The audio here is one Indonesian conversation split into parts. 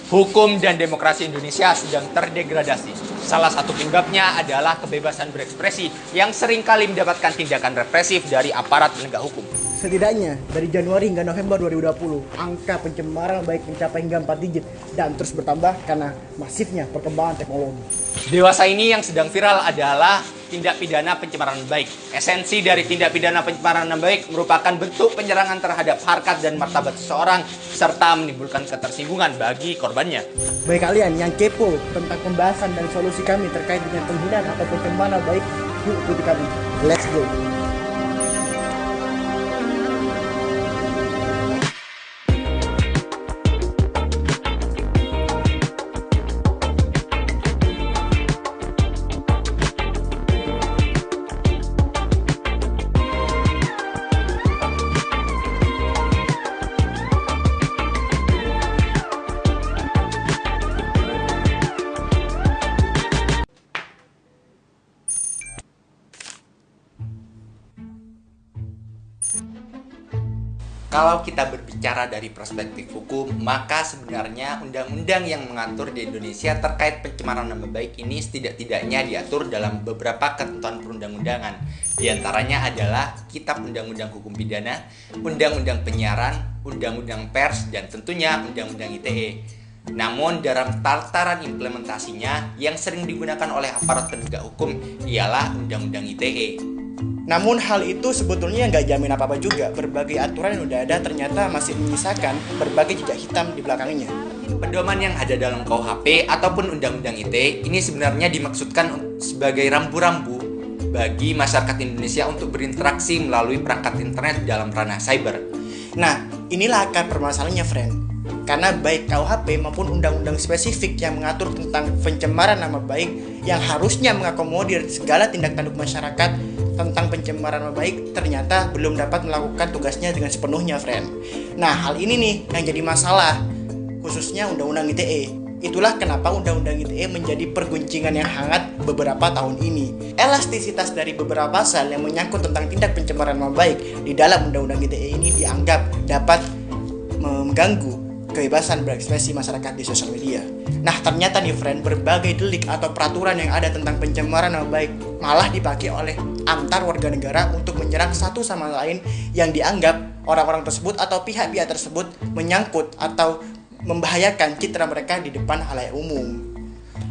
Hukum dan demokrasi Indonesia sedang terdegradasi. Salah satu penyebabnya adalah kebebasan berekspresi yang seringkali mendapatkan tindakan represif dari aparat penegak hukum. Setidaknya dari Januari hingga November 2020, angka pencemaran baik mencapai hingga 4 digit dan terus bertambah karena masifnya perkembangan teknologi. Dewasa ini yang sedang viral adalah tindak pidana pencemaran nama baik. Esensi dari tindak pidana pencemaran nama baik merupakan bentuk penyerangan terhadap harkat dan martabat seseorang serta menimbulkan ketersinggungan bagi korbannya. Bagi kalian yang kepo tentang pembahasan dan solusi kami terkait dengan penghinaan atau pencemaran nama baik, yuk ikuti kami. Let's go! Kalau kita berbicara dari perspektif hukum, maka sebenarnya undang-undang yang mengatur di Indonesia terkait pencemaran nama baik ini setidak-tidaknya diatur dalam beberapa ketentuan perundang-undangan. Di antaranya adalah Kitab Undang-Undang Hukum Pidana, Undang-Undang Penyiaran, Undang-Undang Pers, dan tentunya Undang-Undang ITE. Namun dalam tataran implementasinya yang sering digunakan oleh aparat penegak hukum ialah Undang-Undang ITE. Namun hal itu sebetulnya nggak jamin apa-apa juga. Berbagai aturan yang udah ada ternyata masih menyisakan berbagai jejak hitam di belakangnya. Pedoman yang ada dalam KUHP ataupun Undang-Undang ITE ini sebenarnya dimaksudkan sebagai rambu-rambu bagi masyarakat Indonesia untuk berinteraksi melalui perangkat internet dalam ranah cyber. Nah, inilah akar permasalahannya, friend. Karena baik KUHP maupun undang-undang spesifik yang mengatur tentang pencemaran nama baik yang harusnya mengakomodir segala tindak tanduk masyarakat tentang pencemaran nama baik ternyata belum dapat melakukan tugasnya dengan sepenuhnya, friend. Nah, hal ini nih yang jadi masalah, khususnya Undang-Undang ITE. Itulah kenapa Undang-Undang ITE menjadi perguncingan yang hangat beberapa tahun ini. Elastisitas dari beberapa pasal yang menyangkut tentang tindak pencemaran nama baik di dalam Undang-Undang ITE ini dianggap dapat mengganggu kebebasan berekspresi masyarakat di sosial media. Nah, ternyata nih friend, berbagai delik atau peraturan yang ada tentang pencemaran nama baik malah dipakai oleh antar warga negara untuk menyerang satu sama lain yang dianggap orang-orang tersebut atau pihak-pihak tersebut menyangkut atau membahayakan citra mereka di depan halayak umum.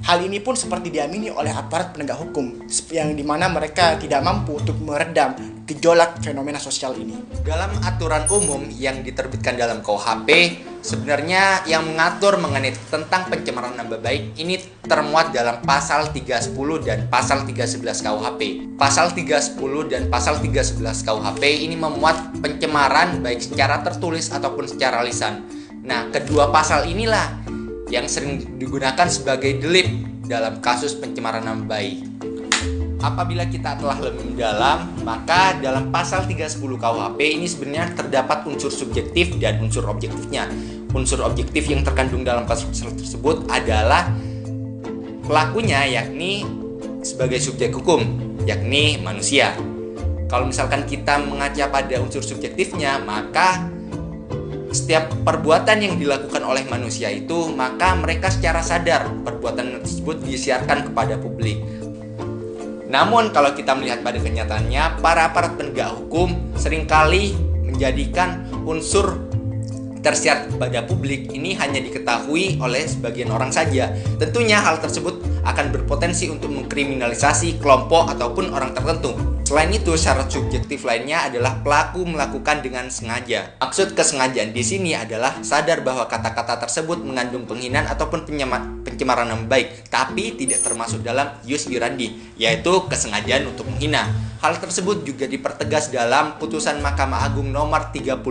Hal ini pun seperti diamini oleh aparat penegak hukum yang dimana mereka tidak mampu untuk meredam gejolak fenomena sosial ini. Dalam aturan umum yang diterbitkan dalam KUHP, sebenarnya yang mengatur mengenai tentang pencemaran nama baik ini termuat dalam pasal 310 dan pasal 311 KUHP. Pasal 310 dan pasal 311 KUHP ini memuat pencemaran baik secara tertulis ataupun secara lisan. Nah, kedua pasal inilah yang sering digunakan sebagai delik dalam kasus pencemaran nama baik. Apabila kita telah lebih mendalam, maka dalam pasal 310 KUHP ini sebenarnya terdapat unsur subjektif dan unsur objektifnya. Unsur objektif yang terkandung dalam pasal tersebut adalah pelakunya, yakni sebagai subjek hukum, yakni manusia. Kalau misalkan kita mengaca pada unsur subjektifnya, maka setiap perbuatan yang dilakukan oleh manusia itu, maka mereka secara sadar perbuatan tersebut disiarkan kepada publik. Namun kalau kita melihat pada kenyataannya, para aparat penegak hukum seringkali menjadikan unsur tersiar kepada publik ini hanya diketahui oleh sebagian orang saja. Tentunya hal tersebut akan berpotensi untuk mengkriminalisasi kelompok ataupun orang tertentu. Selain itu, syarat subjektif lainnya adalah pelaku melakukan dengan sengaja. Maksud kesengajaan di sini adalah sadar bahwa kata-kata tersebut mengandung penghinaan ataupun pencemaran nama baik, tapi tidak termasuk dalam jus irandi, yaitu kesengajaan untuk menghina. Hal tersebut juga dipertegas dalam putusan Mahkamah Agung nomor 37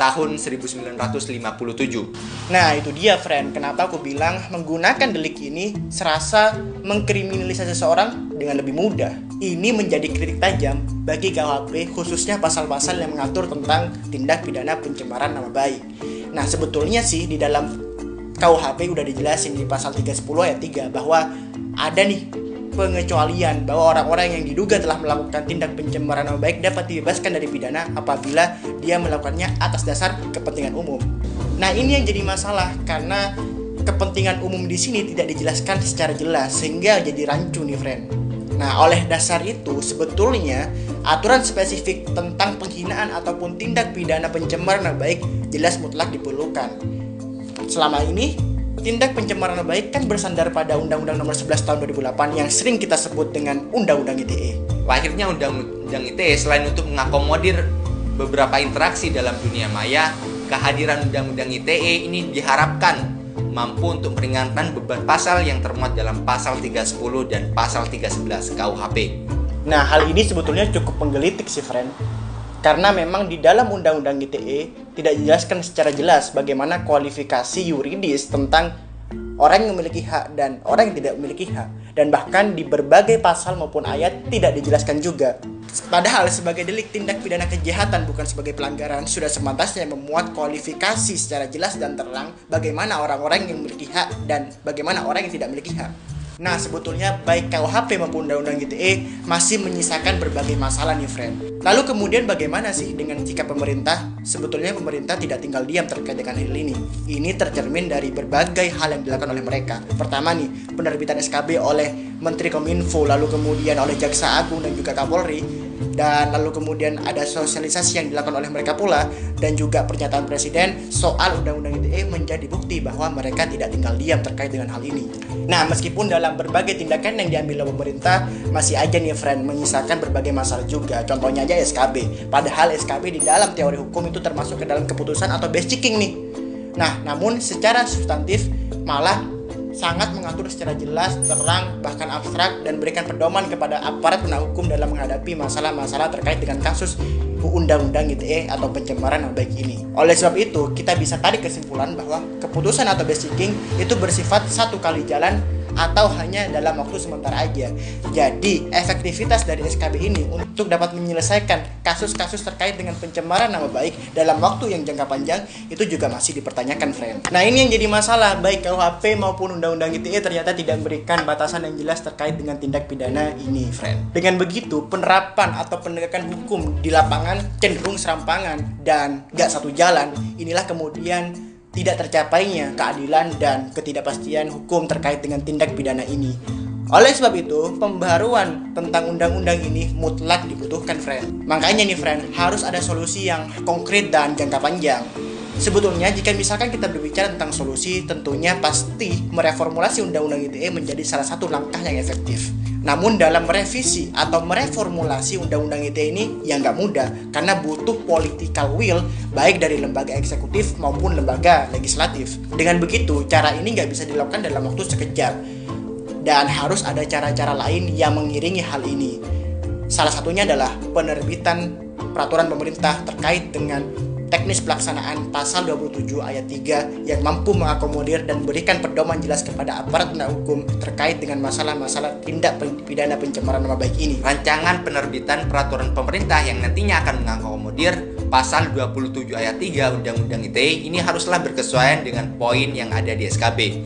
tahun 1957. Nah, itu dia friend, kenapa aku bilang menggunakan delik ini serasa mengkriminalisasi seseorang dengan lebih mudah. Ini menjadi kritik tajam bagi KUHP, khususnya pasal-pasal yang mengatur tentang tindak pidana pencemaran nama baik. Nah, sebetulnya sih di dalam KUHP udah dijelasin di pasal 310 ayat 3 bahwa ada nih pengecualian bahwa orang-orang yang diduga telah melakukan tindak pencemaran nama baik dapat dibebaskan dari pidana apabila dia melakukannya atas dasar kepentingan umum. Nah, ini yang jadi masalah karena kepentingan umum di sini tidak dijelaskan secara jelas sehingga jadi rancu nih, friend. Nah, oleh dasar itu sebetulnya aturan spesifik tentang penghinaan ataupun tindak pidana pencemaran nama baik jelas mutlak diperlukan. Selama ini tindak pencemaran nama baik kan bersandar pada Undang-Undang Nomor 11 Tahun 2008 yang sering kita sebut dengan Undang-Undang ITE. Lahirnya Undang-Undang ITE selain untuk mengakomodir beberapa interaksi dalam dunia maya, kehadiran Undang-Undang ITE ini diharapkan mampu untuk meringankan beban pasal yang termuat dalam pasal 310 dan pasal 311 KUHP. Nah, hal ini sebetulnya cukup menggelitik sih, friend. Karena memang di dalam Undang-Undang ITE tidak dijelaskan secara jelas bagaimana kualifikasi yuridis tentang orang yang memiliki hak dan orang yang tidak memiliki hak. Dan bahkan di berbagai pasal maupun ayat tidak dijelaskan juga. Padahal sebagai delik tindak pidana kejahatan bukan sebagai pelanggaran, sudah sepantasnya memuat kualifikasi secara jelas dan terang bagaimana orang-orang yang memiliki hak dan bagaimana orang yang tidak memiliki hak. Nah, sebetulnya baik KUHP maupun Undang-Undang ITE masih menyisakan berbagai masalah nih, friend. Lalu kemudian bagaimana sih dengan sikap pemerintah? Sebetulnya pemerintah tidak tinggal diam terkait dengan hal ini. Ini tercermin dari berbagai hal yang dilakukan oleh mereka. Pertama nih, penerbitan SKB oleh Menteri Kominfo, lalu kemudian oleh Jaksa Agung dan juga Kapolri, dan lalu kemudian ada sosialisasi yang dilakukan oleh mereka pula, dan juga pernyataan Presiden soal Undang-Undang ITE menjadi bukti bahwa mereka tidak tinggal diam terkait dengan hal ini. Nah, meskipun dalam berbagai tindakan yang diambil oleh pemerintah masih aja nih, friend, menyisakan berbagai masalah juga. Contohnya aja SKB. Padahal SKB di dalam teori hukum itu termasuk ke dalam keputusan atau base checking nih. Nah, namun secara substantif malah sangat mengatur secara jelas, terang, bahkan abstrak dan berikan pedoman kepada aparat penegak hukum dalam menghadapi masalah-masalah terkait dengan kasus Undang-Undang ITE atau pencemaran nama baik ini. Oleh sebab itu, kita bisa tarik kesimpulan bahwa keputusan atau base checking itu bersifat satu kali jalan atau hanya dalam waktu sementara aja. Jadi, efektivitas dari SKB ini untuk dapat menyelesaikan kasus-kasus terkait dengan pencemaran nama baik dalam waktu yang jangka panjang itu juga masih dipertanyakan, friend. Nah, ini yang jadi masalah, baik KUHP maupun Undang-Undang ITE ternyata tidak memberikan batasan yang jelas terkait dengan tindak pidana ini, friend. Dengan begitu, penerapan atau penegakan hukum di lapangan cenderung serampangan dan gak satu jalan. Inilah kemudian tidak tercapainya keadilan dan ketidakpastian hukum terkait dengan tindak pidana ini. Oleh sebab itu, pembaruan tentang undang-undang ini mutlak dibutuhkan, friend. Makanya nih, friend, harus ada solusi yang konkret dan jangka panjang. Sebetulnya, jika misalkan kita berbicara tentang solusi, tentunya pasti mereformulasi Undang-Undang ITE menjadi salah satu langkah yang efektif. Namun dalam merevisi atau mereformulasi Undang-Undang ITE ini ya nggak mudah, karena butuh political will baik dari lembaga eksekutif maupun lembaga legislatif. Dengan begitu, cara ini nggak bisa dilakukan dalam waktu sekejap, dan harus ada cara-cara lain yang mengiringi hal ini. Salah satunya adalah penerbitan peraturan pemerintah terkait dengan teknis pelaksanaan pasal 27 ayat 3 yang mampu mengakomodir dan berikan pedoman jelas kepada aparat penegak hukum terkait dengan masalah-masalah tindak pidana pencemaran nama baik ini. Rancangan penerbitan peraturan pemerintah yang nantinya akan mengakomodir pasal 27 ayat 3 Undang-Undang ITE ini haruslah berkesesuaian dengan poin yang ada di SKB.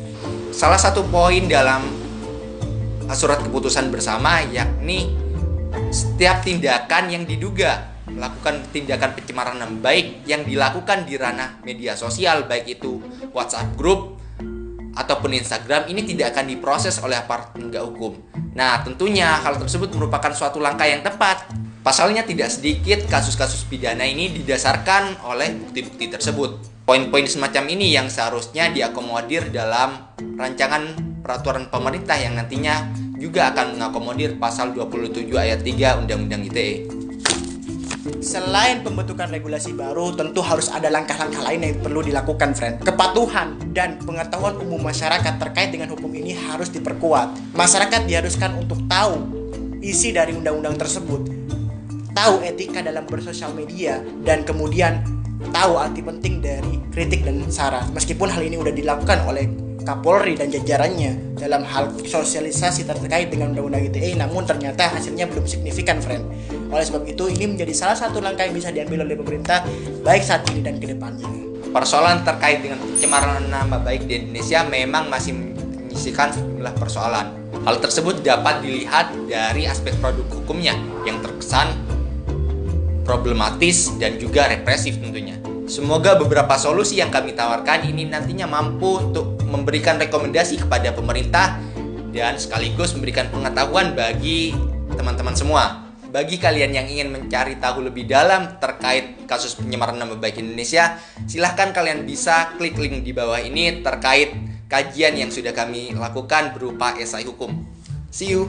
Salah satu poin dalam surat keputusan bersama yakni setiap tindakan yang diduga melakukan tindakan pencemaran nama baik yang dilakukan di ranah media sosial, baik itu WhatsApp group ataupun Instagram, ini tidak akan diproses oleh aparat penegak hukum. Nah, tentunya hal tersebut merupakan suatu langkah yang tepat. Pasalnya tidak sedikit kasus-kasus pidana ini didasarkan oleh bukti-bukti tersebut. Poin-poin semacam ini yang seharusnya diakomodir dalam rancangan peraturan pemerintah yang nantinya juga akan mengakomodir pasal 27 ayat 3 Undang-Undang ITE. Selain pembentukan regulasi baru, tentu harus ada langkah-langkah lain yang perlu dilakukan, friend. Kepatuhan dan pengetahuan umum masyarakat terkait dengan hukum ini harus diperkuat. Masyarakat diharuskan untuk tahu isi dari undang-undang tersebut, tahu etika dalam bersosial media, dan kemudian tahu arti penting dari kritik dan saran. Meskipun hal ini sudah dilakukan oleh Kapolri dan jajarannya dalam hal sosialisasi terkait dengan Undang-Undang ITE, namun ternyata hasilnya belum signifikan, friend. Oleh sebab itu, ini menjadi salah satu langkah yang bisa diambil oleh pemerintah baik saat ini dan kedepannya. Persoalan terkait dengan pencemaran nama baik di Indonesia memang masih menyisihkan sejumlah persoalan. Hal tersebut dapat dilihat dari aspek produk hukumnya yang terkesan problematis dan juga represif tentunya. Semoga beberapa solusi yang kami tawarkan ini nantinya mampu untuk memberikan rekomendasi kepada pemerintah dan sekaligus memberikan pengetahuan bagi teman-teman semua. Bagi kalian yang ingin mencari tahu lebih dalam terkait kasus pencemaran nama baik Indonesia, silahkan kalian bisa klik link di bawah ini terkait kajian yang sudah kami lakukan berupa esai hukum. See you!